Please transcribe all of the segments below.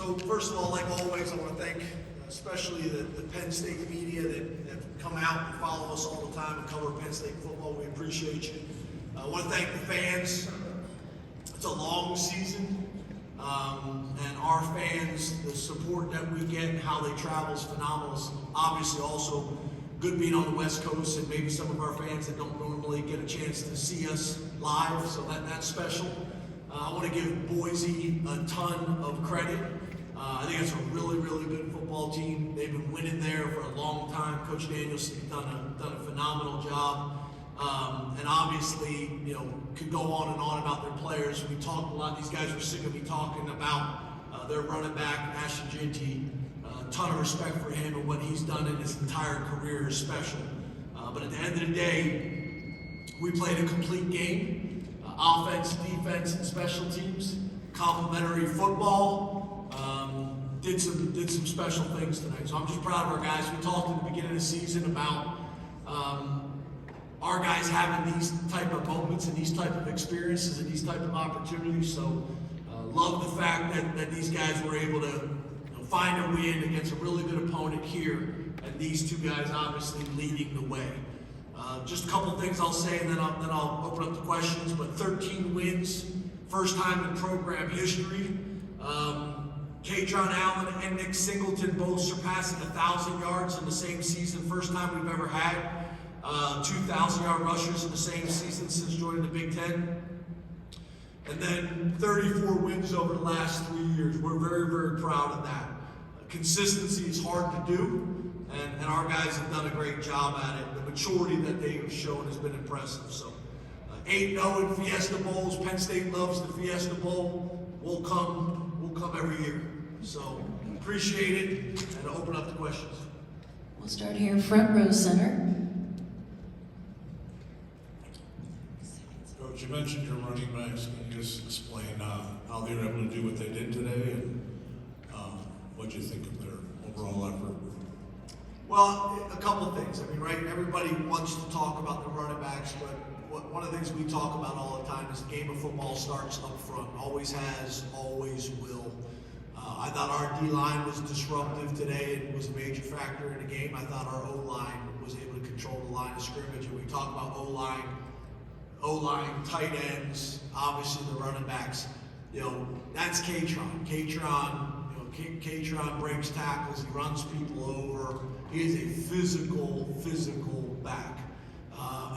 So first of all, like always, I want to thank especially the Penn State media that come out and follow us all the time and cover Penn State football. We appreciate you. I want to thank the fans. It's a long season, and our fans, the support that we get and how they travel is phenomenal. It's obviously also good being on the West Coast and maybe some of our fans that don't normally get a chance to see us live, so that's special. I want to give Boise a ton of credit. I think it's a really, really good football team. They've been winning there for a long time. Coach Daniels has done a phenomenal job. And obviously, could go on and on about their players. We talked a lot. These guys were sick of me talking about their running back, Ashton Ginty. A ton of respect for him and what he's done in his entire career is special. But at the end of the day, we played a complete game. Offense, defense, and special teams. Complementary football. Did some special things tonight. So I'm just proud of our guys. We talked at the beginning of the season about our guys having these type of moments and these type of experiences and these type of opportunities. So love the fact that these guys were able to find a win against a really good opponent here, and these two guys obviously leading the way. Just a couple of things I'll say, and then I'll open up the questions. But 13 wins, first time in program history. Katron Allen and Nick Singleton both surpassing 1,000 yards in the same season. First time we've ever had 2,000-yard rushers in the same season since joining the Big Ten. And then 34 wins over the last 3 years. We're very, very proud of that. Consistency is hard to do, and our guys have done a great job at it. The maturity that they have shown has been impressive. So 8-0 in Fiesta Bowls. Penn State loves the Fiesta Bowl. We'll come every year. So appreciate it, and open up the questions. We'll start here, front row center. Coach, you mentioned your running backs. Can you just explain how they were able to do what they did today, and what do you think of their overall effort? Well, a couple of things. I mean, right, everybody wants to talk about the running backs, but one of the things we talk about all the time is the game of football starts up front. Always has, always will. I thought our D-line was disruptive today and was a major factor in the game. I thought our O-line was able to control the line of scrimmage. And we talk about O-line, tight ends, obviously the running backs. That's Katron. Katron breaks tackles. He runs people over. He is a physical back.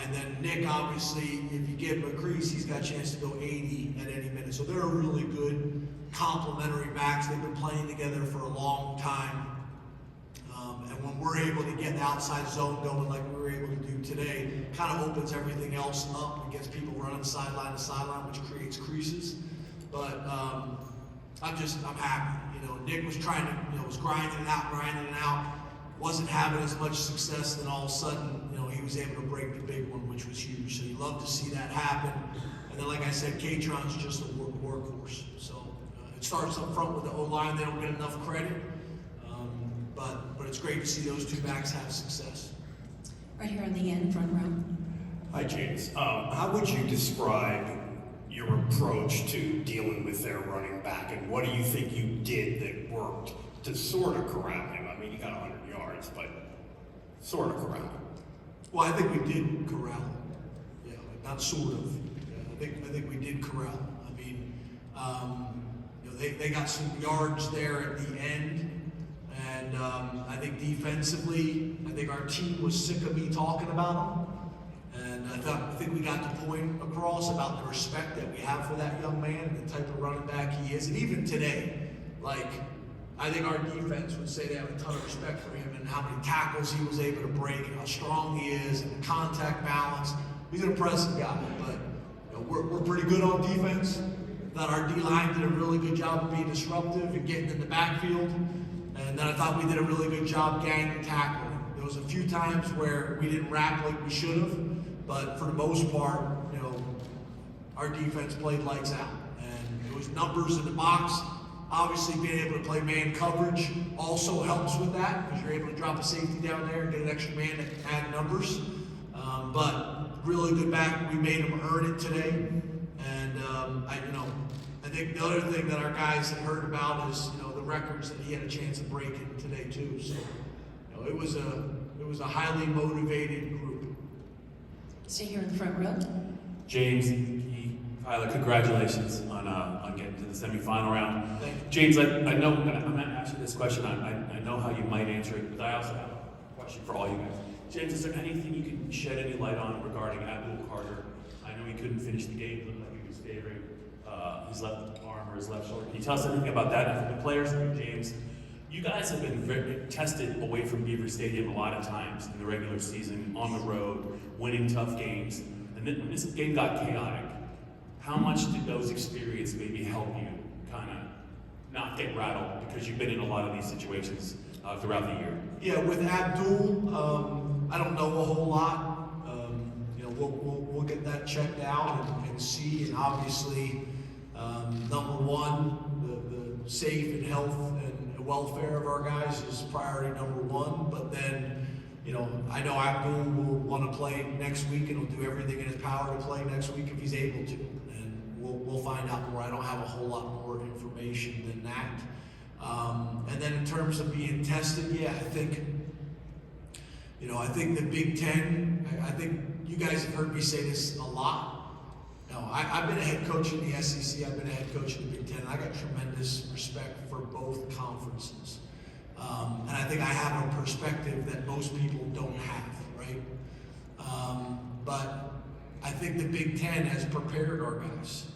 And then Nick, obviously, if you give him a crease, he's got a chance to go 80 at any minute. So they're a really good complementary backs. They've been playing together for a long time. And when we're able to get the outside zone going like we were able to do today, it kind of opens everything else up and gets people running sideline to sideline, which creates creases. But I'm happy. Nick was trying to, was grinding it out. Wasn't having as much success, then all of a sudden, he was able to break the big one, which was huge. So you love to see that happen. And then, like I said, Katron's just a workhorse. So it starts up front with the O-line. They don't get enough credit, but it's great to see those two backs have success. Right here on the end, front row. Hi, James. How would you describe your approach to dealing with their running back, and what do you think you did that worked to sort of corral him? I mean, he got 100 yards, but sort of corral him. Well, I think we did corral him. Yeah, not sort of. Yeah, I think we did corral him. I mean, they got some yards there at the end, and I think defensively, I think our team was sick of me talking about him. And I think we got the point across about the respect that we have for that young man and the type of running back he is. And even today, I think our defense would say they have a ton of respect for him and how many tackles he was able to break and how strong he is and the contact balance. He's an impressive guy, but we're pretty good on defense. I thought our D-line did a really good job of being disruptive and getting in the backfield. And then I thought we did a really good job ganging tackling. There was a few times where we didn't wrap like we should have, but for the most part, our defense played lights out. And it was numbers in the box. Obviously, being able to play man coverage also helps with that because you're able to drop a safety down there and get an extra man to add numbers. But really good back. We made them earn it today. And think the other thing that our guys had heard about is, the records that he had a chance of breaking today too. So, it was a highly motivated group. Stay here in the front row. James, Tyler, congratulations on getting to the semifinal round. Thank you. James, I know I'm going to ask you this question. I know how you might answer it, but I also have a question for all you guys. James, is there anything you can shed any light on regarding Abdul Carter? I know he couldn't finish the game. It looked like he was favoring his left arm or his left shoulder. Can you tell us anything about that? And for the players like James, you guys have been tested away from Beaver Stadium a lot of times in the regular season, on the road, winning tough games. And then when this game got chaotic, how much did those experiences maybe help you kind of not get rattled, because you've been in a lot of these situations throughout the year? Yeah, with Abdul, I don't know a whole lot. We'll get that checked out and see. And obviously, number one, the safe and health and welfare of our guys is priority number one. But then, I know Abdul will want to play next week, and he'll do everything in his power to play next week if he's able to. And we'll find out more. I don't have a whole lot more information than that. And then in terms of being tested, yeah, I think the Big Ten, I think you guys have heard me say this a lot. I've been a head coach in the SEC, I've been a head coach in the Big Ten. I got tremendous respect for both conferences. And I think I have a perspective that most people don't have, right? But I think the Big Ten has prepared our guys.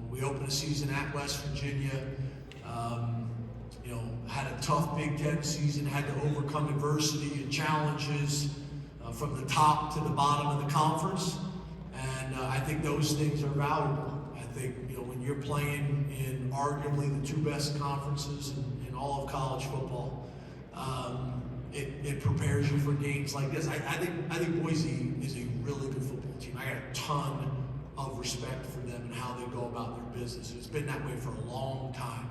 We opened a season at West Virginia, had a tough Big Ten season, had to overcome adversity and challenges from the top to the bottom of the conference. And I think those things are valuable. I think, when you're playing in arguably the two best conferences in all of college football, it prepares you for games like this. I think Boise is a really good football team. I got a ton of respect for them and how they go about their business. It's been that way for a long time.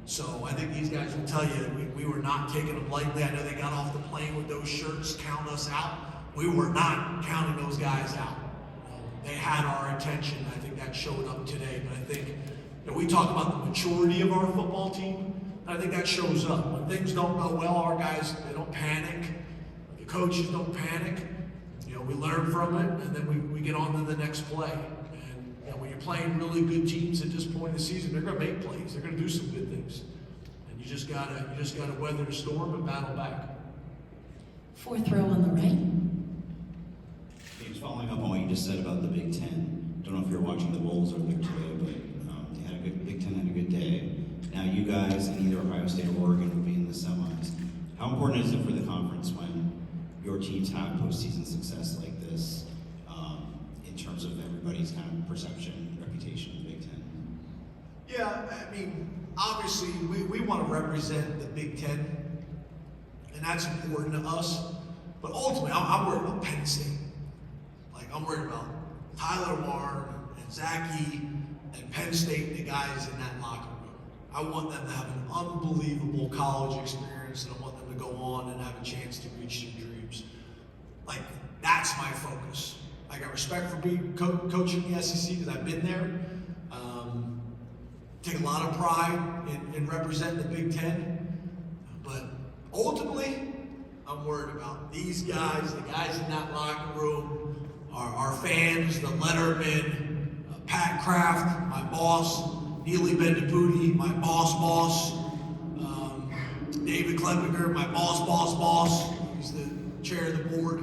So I think these guys will tell you we were not taking them lightly. I know they got off the plane with those shirts, count us out. We were not counting those guys out. They had our attention. I think that showed up today. But I think we talk about the maturity of our football team. I think that shows up. When things don't go well, our guys, they don't panic. The coaches don't panic. We learn from it, and then we get on to the next play. And when you're playing really good teams at this point in the season, they're going to make plays. They're going to do some good things. And you just gotta weather the storm and battle back. Fourth row on the right. James, following up on what you just said about the Big Ten, don't know if you're watching the Bowls earlier today, but they had a good Big Ten had a good day. Now you guys in either Ohio State or Oregon will be in the semis. How important is it for the conference when your teams have postseason success like this, in terms of everybody's kind of perception, reputation of the Big Ten? Yeah, obviously we want to represent the Big Ten, and that's important to us. But ultimately, I'm worried about Penn State. I'm worried about Tyler Warren and Zakee and Penn State, the guys in that locker room. I want them to have an unbelievable college experience, and I want them to go on and have a chance to reach their dreams. That's my focus. I got respect for being coaching the SEC because I've been there. Take a lot of pride in representing the Big Ten. But ultimately, I'm worried about these guys, the guys in that locker room, our fans, the lettermen, Pat Kraft, my boss, Neely Bendapudi, my boss, David Klepinger, my boss. He's the chair of the board.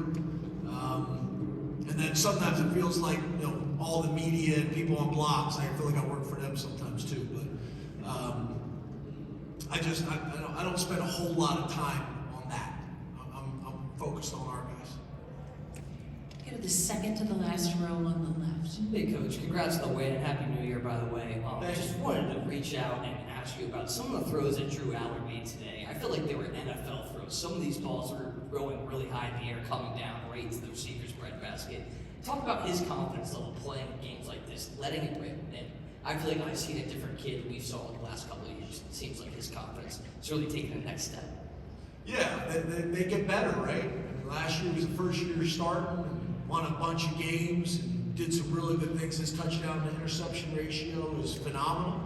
And then sometimes it feels like, all the media and people on blogs, I feel like I work for them sometimes too. But I don't spend a whole lot of time on that. I'm focused on our guys. Go to the second to the last row on the left. Hey, Coach. Congrats on the win and Happy New Year, by the way. I just wanted to reach out and ask you about some of the throws that Drew Allard made today. I feel like they were NFL throws. Some of these balls were going really high in the air, coming down right into the receiver's breadbasket. Talk about his confidence level playing games like this, letting it rip. And I feel like I've seen a different kid we saw in the last couple of years. It seems like his confidence is really taking the next step. Yeah, they get better, right? Last year was the first year starting and won a bunch of games. And did some really good things. His touchdown to interception ratio is phenomenal.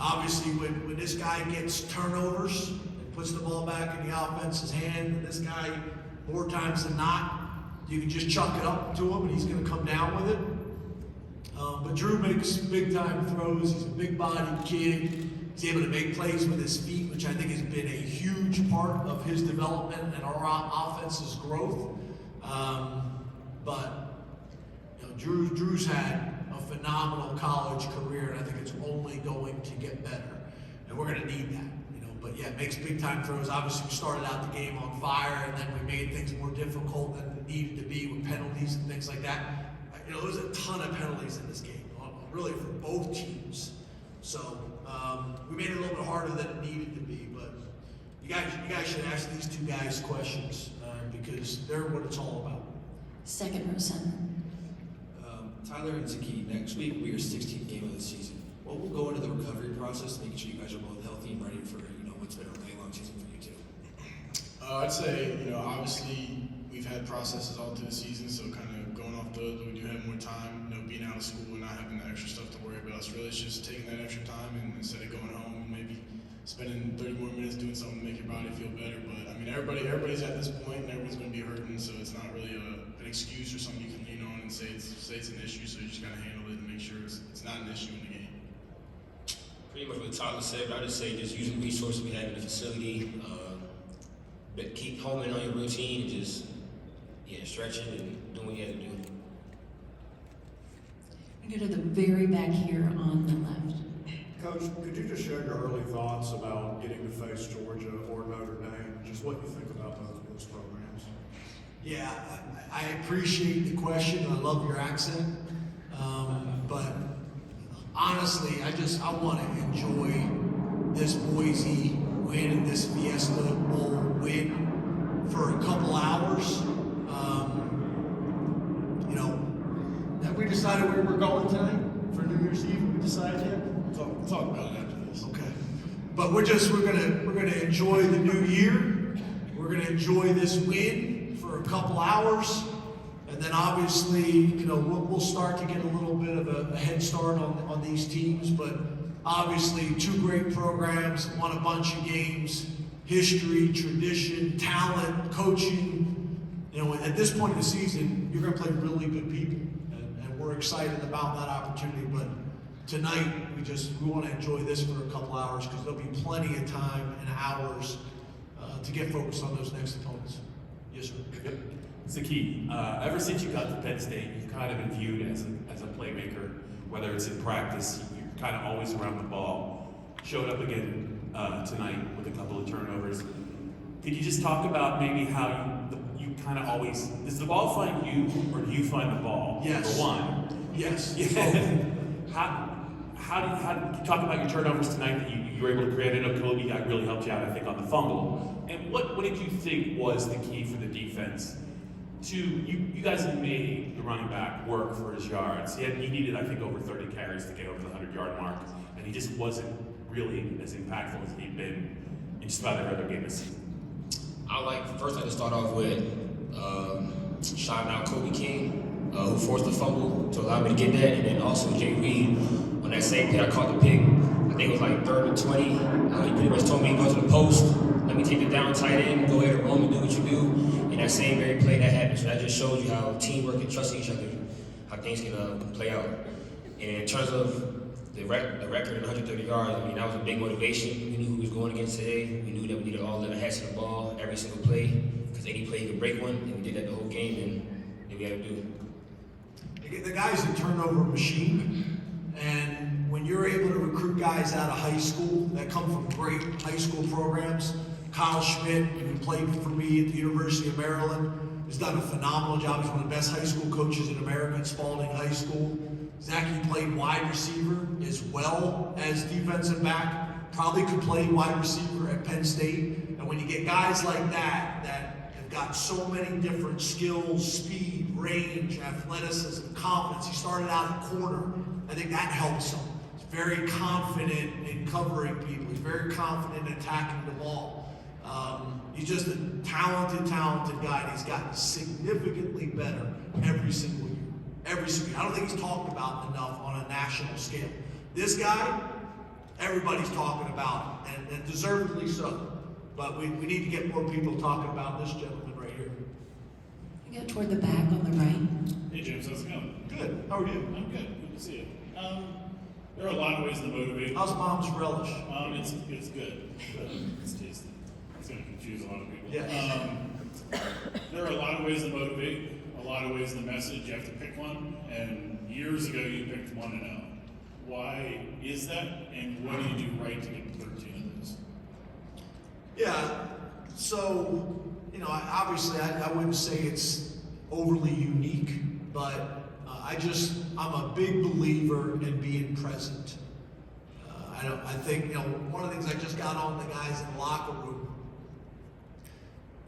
Obviously, when this guy gets turnovers and puts the ball back in the offense's hand, and this guy, more times than not, you can just chuck it up to him and he's going to come down with it. But Drew makes big time throws. He's a big bodied kid. He's able to make plays with his feet, which I think has been a huge part of his development and our offense's growth. But you know, Drew's had a phenomenal college career, and I think it's only going to get better. And we're going to need that. But yeah, makes big time throws. Obviously, we started out the game on fire, and then we made things more difficult than it needed to be with penalties and things like that. There's a ton of penalties in this game, really for both teams. So we made it a little bit harder than it needed to be. But you guys should ask these two guys questions because they're what it's all about. Second row center. Tyler and Zakee, next week will be your 16th game of the season. What will go into the recovery process, making sure you guys are both healthy and ready for what's been a really long season for you two? I'd say, obviously we've had processes all through the season, so kind of going off those, we do have more time, being out of school and not having the extra stuff to worry about. So really it's just taking that extra time and instead of going home, maybe spending 30 more minutes doing something to make your body feel better. But I mean, everybody's at this point and everybody's going to be hurting, so it's not really an excuse or something you can lean on and say it's an issue, so you just got to handle it and make sure it's not an issue in the game. Pretty much what Tyler said, but I just say just using resources we have in the facility, but keep homing on your routine and just stretching and doing what you have to do. We go to the very back here on the left. Coach, could you just share your early thoughts about getting to face Georgia or Notre Dame, just what you think about both of those programs? Yeah, I appreciate the question. I love your accent. But honestly, I want to enjoy this Boise win and this Fiesta Bowl win for a couple hours. Have we decided where we're going tonight for New Year's Eve? We decided yet? We'll talk about it after this. Okay. But we're gonna enjoy the new year. We're gonna enjoy this win for a couple hours. And then obviously, we'll start to get a little bit of a head start on these teams, but obviously two great programs, won a bunch of games, history, tradition, talent, coaching. At this point in the season, you're going to play really good people, and we're excited about that opportunity. But tonight, we want to enjoy this for a couple hours because there'll be plenty of time and hours to get focused on those next opponents. Yes, sir. Yep. Zakee, ever since you got to Penn State, you've kind of been viewed as a playmaker, whether it's in practice, you're kind of always around the ball. Showed up again tonight with a couple of turnovers. Could you just talk about maybe how you kind of always, does the ball find you or do you find the ball? Yes. For one. Yes. How did you talk about your turnovers tonight that you were able to create? I know Kobe really helped you out, I think, on the fumble. And what did you think was the key for the defense? You guys have made the running back work for his yards. He needed, I think, over 30 carries to get over the 100-yard mark, and he just wasn't really as impactful as he'd been in just about every other game this season. First I just start off with shouting out Kobe King, who forced the fumble to allow me to get that, and then also Jay Reed. On that same play, I caught the pick. I think it was like 3rd and 20. He pretty much told me to go to the post, let me take the down tight end, go ahead and roam and do what you do. And that same very play that happened. So that just shows you how teamwork and trusting each other, how things can play out. And in terms of the record of 130 yards, that was a big motivation. We knew who was going against today. We knew that we needed all 11 heads to the ball every single play, because any play could break one, and we did that the whole game, and we had to do it. The guy's a turnover machine, and when you're able to recruit guys out of high school that come from great high school programs, Kyle Schmidt, who played for me at the University of Maryland, has done a phenomenal job. He's one of the best high school coaches in America at Spalding High School. Zakee played wide receiver as well as defensive back. Probably could play wide receiver at Penn State. And when you get guys like that have got so many different skills, speed, range, athleticism, confidence. He started out at corner. I think that helps him. He's very confident in covering people. He's very confident in attacking the ball. He's just a talented guy, and he's gotten significantly better every single year. every single. I don't think he's talked about enough on a national scale. This guy, everybody's talking about, and deservedly so. But we need to get more people talking about this gentleman right here. You go toward the back on the right. Hey James, how's it going? Good. How are you? I'm good. Good to see you. There are a lot of ways to motivate. How's mom's relish? It's good. It's tasty. It's going to confuse a lot of people. Yes. There are a lot of ways to motivate. A lot of ways to message. You have to pick one. And years ago, you picked 1-0. Why is that? And what do you do right to get 13 of those? Yeah, so, obviously I wouldn't say it's overly unique, but I'm a big believer in being present. I think, one of the things I just got on the guys in the locker room,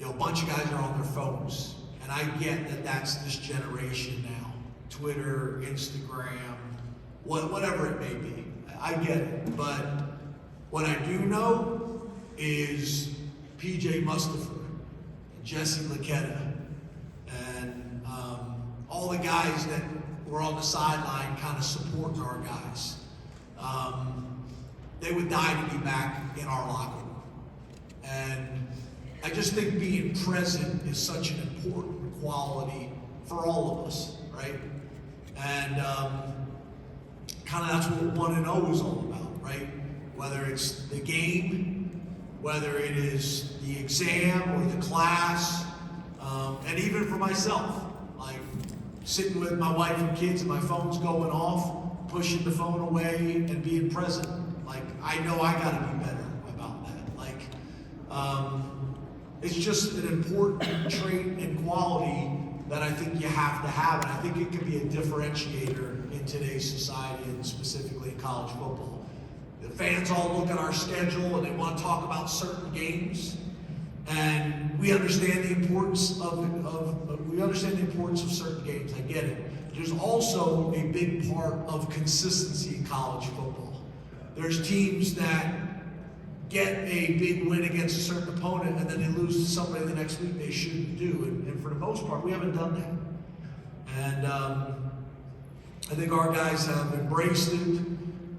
a bunch of guys are on their phones, and I get that that's this generation now. Twitter, Instagram, whatever it may be. I get it, but what I do know is PJ Mustapher, Jesse Laquetta, and all the guys that were on the sideline kind of supporting our guys. They would die to be back in our locker room. And I just think being present is such an important quality for all of us, right? And kind of that's what 1-0 is all about, right? Whether it's the game, whether it is the exam or the class, and even for myself, like sitting with my wife and kids and my phone's going off, pushing the phone away and being present. Like, I know I gotta be better about that. Like, it's just an important trait and quality that I think you have to have, and I think it can be a differentiator in today's society and specifically in college football. The fans all look at our schedule and they want to talk about certain games, and we understand the importance of certain games. I get it. There's also a big part of consistency in college football. There's teams that get a big win against a certain opponent and then they lose to somebody the next week they shouldn't do, and for the most part, we haven't done that. And I think our guys have embraced it.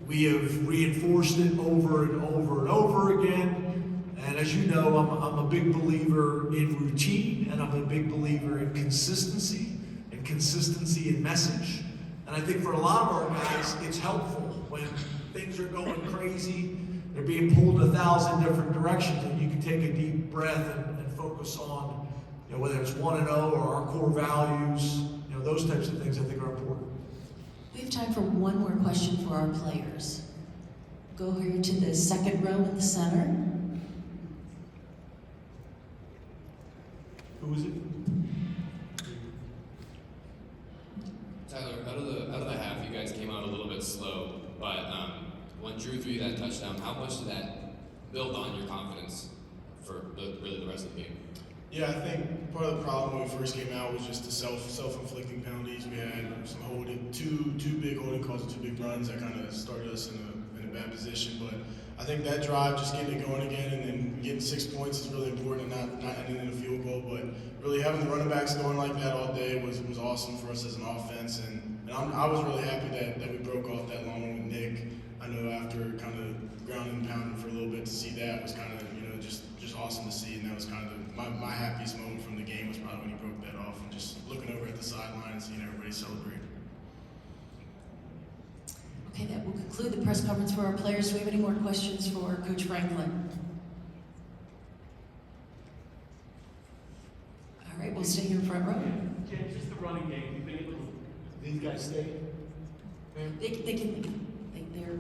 We have reinforced it over and over and over again. And as you know, I'm a big believer in routine, and I'm a big believer in consistency in message. And I think for a lot of our guys, it's helpful when things are going crazy, they're being pulled 1,000 different directions, and you can take a deep breath and focus on, whether it's 1-0 or our core values, those types of things I think are important. We have time for one more question for our players. Go here to the second row in the center. Who is it? Tyler, out of the half, you guys came out a little bit slow, but when Drew threw that touchdown, how much did that build on your confidence for really the rest of the game? Yeah, I think part of the problem when we first came out was just the self-inflicting penalties. We had some two big holding calls and 2 big runs that kind of started us in a bad position. But I think that drive, just getting it going again and then getting 6 points is really important, and not ending in a field goal. But really having the running backs going like that all day was awesome for us as an offense. And I was really happy that we broke off that long one with Nick. I know after kind of grounding and pounding for a little bit, to see that was kind of just awesome to see, and that was kind of my happiest moment from the game was probably when he broke that off and just looking over at the sideline and seeing everybody celebrate. Okay, that will conclude the press conference for our players. Do we have any more questions for Coach Franklin? All right, we'll stay here in front row. James, just the running game. You've been able to. These guys stay? They can. They're.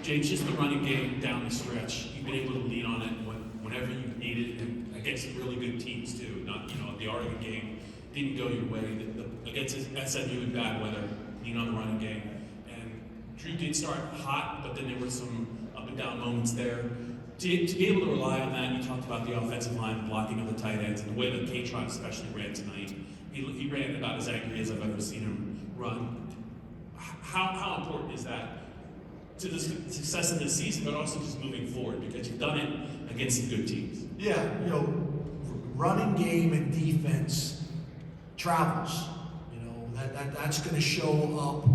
James, just the running game down the stretch. You've been able to lean on it whenever you need it, and against some really good teams too. Not, the Oregon game didn't go your way. Against SMU in bad weather, lean on the running game. And Drew did start hot, but then there were some up and down moments there. To be able to rely on that, you talked about the offensive line, the blocking of the tight ends, and the way that K-Tron especially ran tonight. He ran about as angry as I've ever seen him run. How important is that to the success of this season, but also just moving forward because you've done it against some good teams. Yeah, you know, running game and defense travels. You know, that's going to show up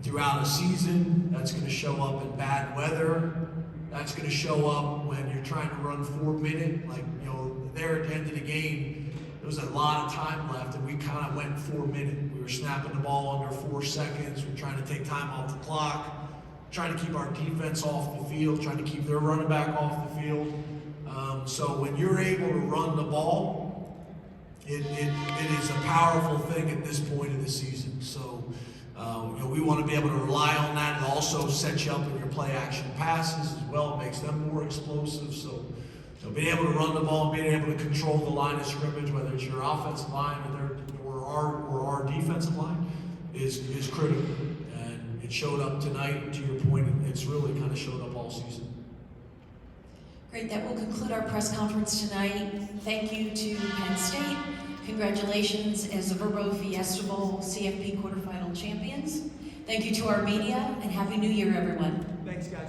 throughout a season. That's going to show up in bad weather. That's going to show up when you're trying to run 4 minute. Like, you know, there at the end of the game, there was a lot of time left, and we kind of went 4 minute. We were snapping the ball under 4 seconds. We're trying to take time off the clock, trying to keep our defense off the field, trying to keep their running back off the field. So when you're able to run the ball, it is a powerful thing at this point of the season. So you know, we want to be able to rely on that. It also sets you up in your play action passes as well. It makes them more explosive. So being able to run the ball and being able to control the line of scrimmage, whether it's your offensive line or our defensive line, is critical. And it showed up tonight. To your point, it's really kind of showed up all season. Great, that will conclude our press conference tonight. Thank you to Penn State. Congratulations as the Verbo Fiesta Bowl CFP Quarterfinal champions. Thank you to our media, and Happy New Year, everyone. Thanks, guys.